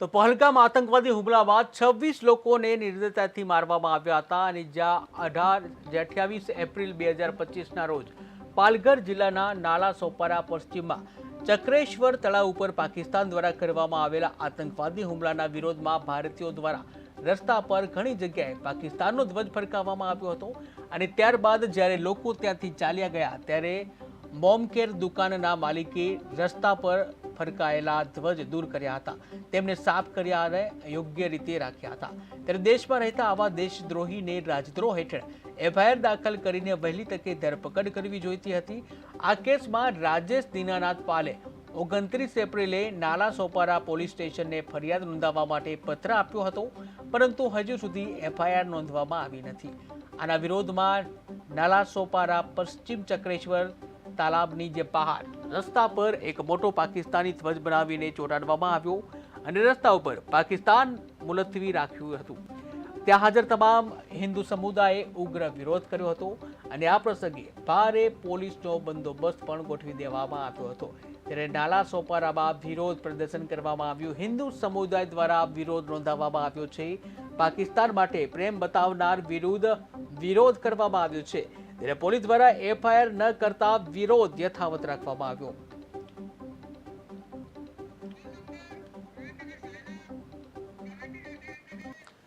તો પહલગામ આતંકવાદી હુમલા બાદ 26 લોકોને નિર્દયતાથી મારવામાં આવ્યા હતા અને જ્યાં 28 એપ્રિલ 2025ના રોજ પાલઘર જિલ્લાના નાલા સોપારા પશ્ચિમમાં ચક્રેશ્વર તળાવ ઉપર પાકિસ્તાન દ્વારા કરવામાં આવેલા આતંકવાદી હુમલાના વિરોધમાં ભારતીયો દ્વારા રસ્તા પર ઘણી જગ્યાએ પાકિસ્તાનનો ધ્વજ ફરકાવવામાં આવ્યો હતો અને ત્યારબાદ જ્યારે લોકો ત્યાંથી ચાલ્યા ગયા ત્યારે મોમકેર દુકાનના માલિકે રસ્તા પર ફરકાયેલા ધ્વજ દૂર કર્યા હતા, તેમને સાફ કર્યા અને યોગ્ય રીતે રાખ્યા હતા. ત્યારે દેશમાં રહેતા આવા દેશદ્રોહીને રાજદ્રોહ હેઠળ એફઆઈઆર દાખલ કરીને વહેલી તકે ધરપકડ કરવી જોઈતી હતી. આ કેસમાં રાજેશ દીનાનાથ પાલે 29 એપ્રિલે નાલા સોપારા પોલીસ સ્ટેશનને ફરિયાદ નોંધાવવા માટે પત્ર આપ્યો હતો, પરંતુ હજુ સુધી એફઆઈઆર નોંધવામાં આવી નથી. આના વિરોધમાં નાલા સોપારા પશ્ચિમ ચક્રેશ્વર તાલાબની જે બહાર રસ્તા પર એક મોટો પાકિસ્તાની ધ્વજ બનાવીને ચોંટાડવામાં આવ્યો અને રસ્તા ઉપર પાકિસ્તાન મુલતવી રાખ્યું હતું. ત્યાં હાજર તમામ હિન્દુ સમુદાયે ઉગ્ર વિરોધ કર્યો હતો અને આ પ્રસંગે ભારે પોલીસનો બંદોબસ્ત પણ ગોઠવી દેવામાં આવ્યો હતો. ત્યારે નાલા સોપારામાં વિરોધ પ્રદર્શન કરવામાં આવ્યું. હિન્દુ સમુદાય દ્વારા વિરોધ નોંધાવવામાં આવ્યો છે. પાકિસ્તાન માટે પ્રેમ બતાવનાર વિરુદ્ધ વિરોધ કરવામાં આવ્યો છે. ત્યારે પોલીસ દ્વારા એફઆઈઆર ન કરતા વિરોધ યથાવત રાખવામાં આવ્યો.